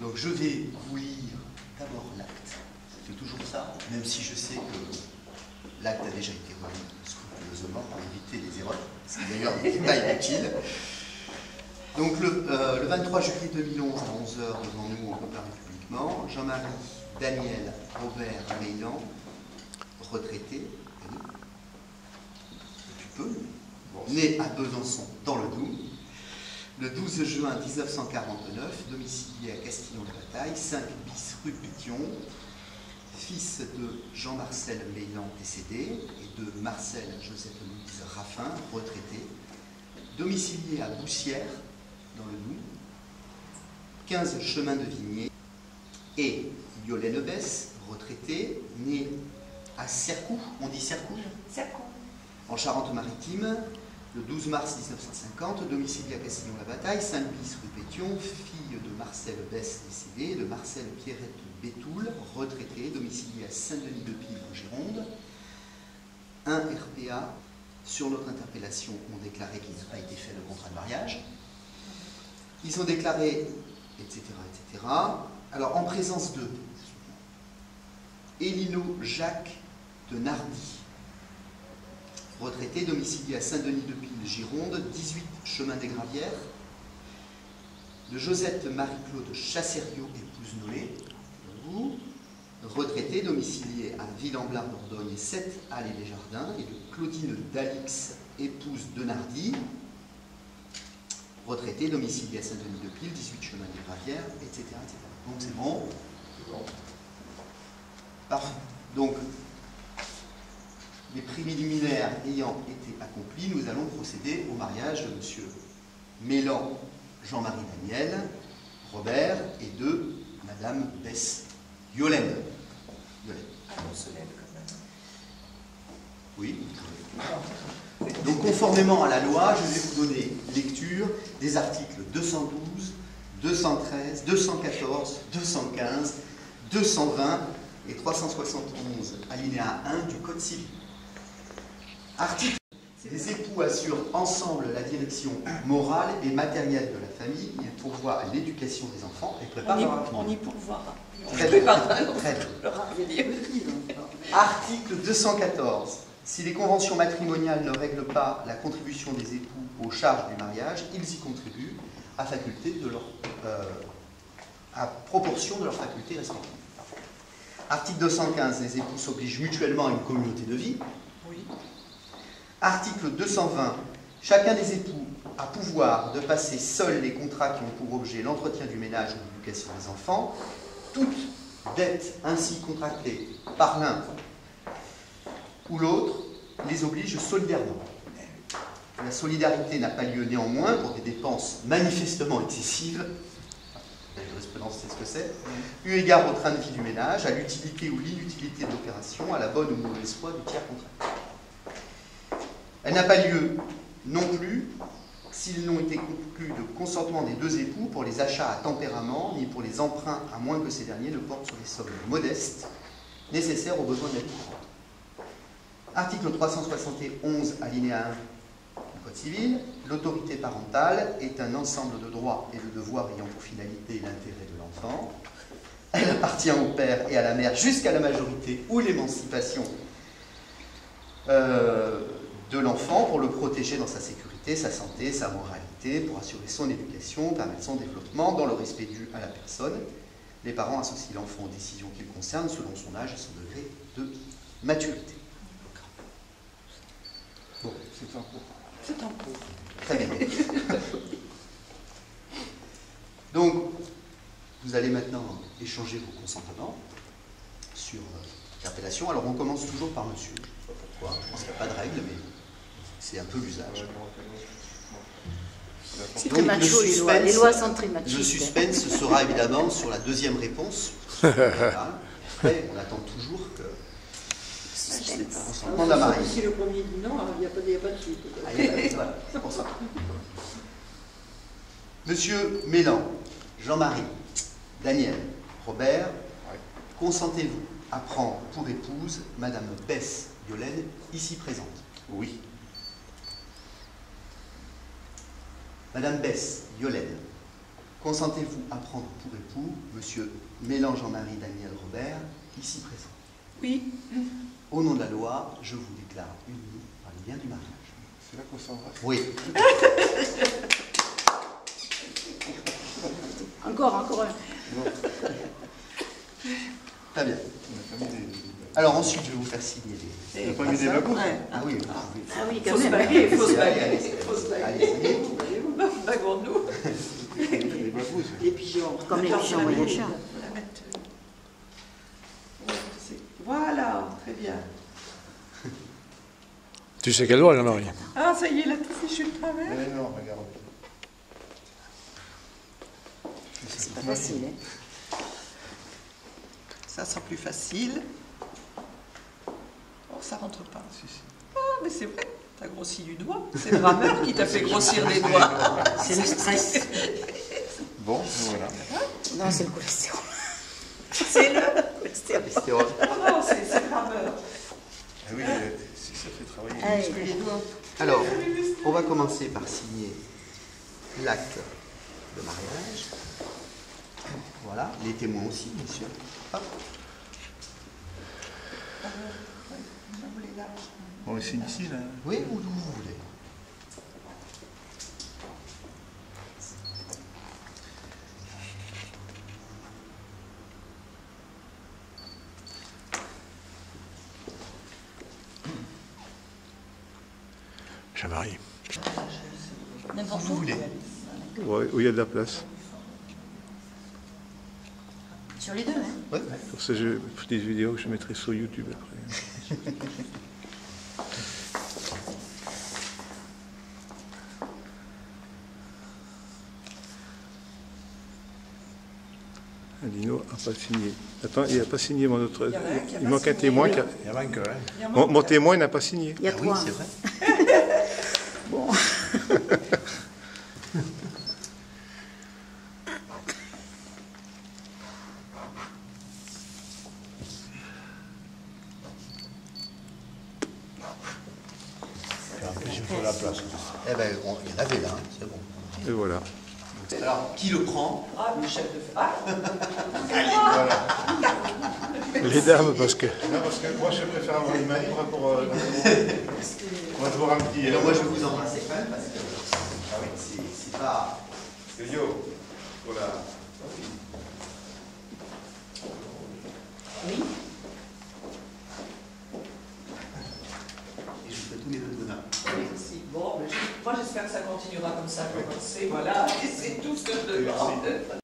Donc je vais vous lire d'abord l'acte. C'est toujours ça, même si je sais que l'acte a déjà été remis scrupuleusement pour éviter les erreurs. C'est d'ailleurs pas inutile. Donc le 23 juillet 2011 à 11 h devant nous, on compare publiquement, Jean-Marie Daniel Robert Meylan, retraité, depuis peu, né à Besançon dans le Doubs, le 12 juin 1949, domicilié à Castillon-la-Bataille, 5 bis rue Pétion, fils de Jean-Marcel Meylan décédé et de Marcel Joseph-Louise Raffin, retraité, domicilié à Boussières, dans le Doubs, 15 chemin de Vigné, et Yolène Besse, retraitée, née à Cercoux, on dit Cercoux, en Charente-Maritime, le 12 mars 1950, domiciliée à Castillon-la-Bataille, 5 bis rue Pétion, fille de Marcel Besse décédé, de Marcel Pierrette Bétoul, retraité, domiciliée à Saint-Denis-de-Pile en Gironde. Un RPA, sur notre interpellation, ont déclaré qu'il n'a pas été fait de contrat de mariage. Ils ont déclaré, etc., etc. Alors, en présence de Élino Jacques de Nardy, retraité, domicilié à Saint-Denis-de-Pile, Gironde, 18 chemin des Gravières, de Josette Marie-Claude Chassériau, épouse Noé, retraité, domicilié à Ville-en-Blas, Dordogne, 7 allées des Jardins, et de Claudine Dalix, épouse de Nardy, retraité, domicilié à Saint-Denis-de-Pile, 18 chemin des Gravières, etc., etc. Donc c'est bon. Parfait. Donc, les préliminaires ayant été accomplis, nous allons procéder au mariage de M. Meylan Jean-Marie Daniel Robert et de Mme Besse Yolène. On se lève quand même. Oui. Donc, conformément à la loi, je vais vous donner lecture des articles 212, 213, 214, 215, 220 et 371, alinéa 1 du Code civil. Article. Les époux assurent ensemble la direction morale et matérielle de la famille. Ils pourvoient à l'éducation des enfants et préparent leur avenir. On y pourvoit. Très bien. Article 214. Si les conventions matrimoniales ne règlent pas la contribution des époux aux charges du mariage, ils y contribuent à proportion de leur faculté respective. Article 215. Les époux s'obligent mutuellement à une communauté de vie. Oui. Article 220. Chacun des époux a pouvoir de passer seul les contrats qui ont pour objet l'entretien du ménage ou l'éducation des enfants. Toute dette ainsi contractée par l'un ou l'autre les oblige solidairement. La solidarité n'a pas lieu néanmoins pour des dépenses manifestement excessives. La jurisprudence sait ce que c'est. Eu égard au train de vie du ménage, à l'utilité ou l'inutilité de l'opération, à la bonne ou mauvaise foi du tiers contractant. Elle n'a pas lieu non plus s'ils n'ont été conclus de consentement des deux époux pour les achats à tempérament, ni pour les emprunts, à moins que ces derniers ne portent sur des sommes modestes nécessaires aux besoins de la vie courante. Article 371, alinéa 1 du Code civil. L'autorité parentale est un ensemble de droits et de devoirs ayant pour finalité l'intérêt de l'enfant. Elle appartient au père et à la mère jusqu'à la majorité ou l'émancipation de l'enfant pour le protéger dans sa sécurité, sa santé, sa moralité, pour assurer son éducation, permettre son développement dans le respect dû à la personne. Les parents associent l'enfant aux décisions qu'il concerne selon son âge et son degré de maturité. Bon, c'est en cours. C'est en cours. Très bien. Donc, vous allez maintenant échanger vos consentements sur l'appellation. Alors, on commence toujours par monsieur. Je ne sais pas pourquoi, je pense qu'il n'y a pas de règle, mais c'est un peu l'usage. C'est très macho, les lois sont très machistes. Le suspense sera évidemment sur la deuxième réponse. Après, on attend toujours que le consentement de la mariée. Si le premier dit non, il n'y a pas de suite. Voilà, c'est pour ça. Monsieur Meylan, Jean-Marie, Daniel, Robert, consentez-vous à prendre pour épouse Madame Besse Yolène, ici présente? Oui. Madame Besse Yolène, consentez-vous à prendre pour époux Monsieur Mélange Jean-Marie Daniel Robert, ici présent? Oui. Au nom de la loi, je vous déclare unis par les liens du mariage. C'est là qu'on s'embrasse. Oui. Encore un. Bon, Très bien. on n'a pas mis des... Alors ensuite, je vais vous faire signer les... On n'a pas mis des babous. Ah oui, vous pouvez. Ah oui, Faut quand se même. baguer, faut se Allez, baguer. allez, Faut se allez. baguer. Baguons-nous. Des babous. Les pigeons. Comme les pigeons voyageurs. On va mettre, voilà, très bien. Tu sais qu'elle doit, Jean-Marie. Ah, ça y est, la tout fichu de travers. Mais non, regarde. C'est pas facile, hein. Ça sera plus facile. Oh, ça rentre pas. Si, si. Ah, mais c'est vrai, t'as grossi du doigt. C'est le rameur qui t'a fait grossir les doigts. C'est le stress. Bon, voilà. Non, c'est le cholestérol. C'est le cholestérol. Cholestérol. Oh non, c'est le rameur. Ah oui, si ça fait travailler. Allez. Parce que les doigts. Alors, on va commencer par signer l'acte de mariage. Voilà, les témoins aussi, bien sûr. Hop. Bon, on signe ici, là. Oui, ou d'où vous voulez. Jean-Marie. N'importe Où vous voulez. Ouais, où il y a de la place. Sur les deux, hein. Ouais. Pour ça, je fais des vidéos que je mettrai sur YouTube après. Alino n'a pas signé. Attends, il n'a pas signé mon autre. Il y en a un qui a Il pas manque un signé. témoin. Il y en a un que, hein. Il y en a Mon témoin n'a pas signé. Il y a Ah oui, trois. c'est vrai. Bon. En plus, il faut la place. Eh ben, il y en avait là, hein, c'est bon. Et voilà. Alors, qui le prend? Ah, le chef de... Ah, Les dames, parce que... Non, parce que moi, je préfère avoir une main libre pour... on va devoir un petit... Et donc, moi, je vais vous embrasser quand même parce que c'est pas. Yo, voilà. Oui. Et je vous fais tous les deux bonheurs. oui, aussi. Bon, mais moi j'espère que ça continuera comme ça, comme c'est, voilà, et c'est tout ce que je demande.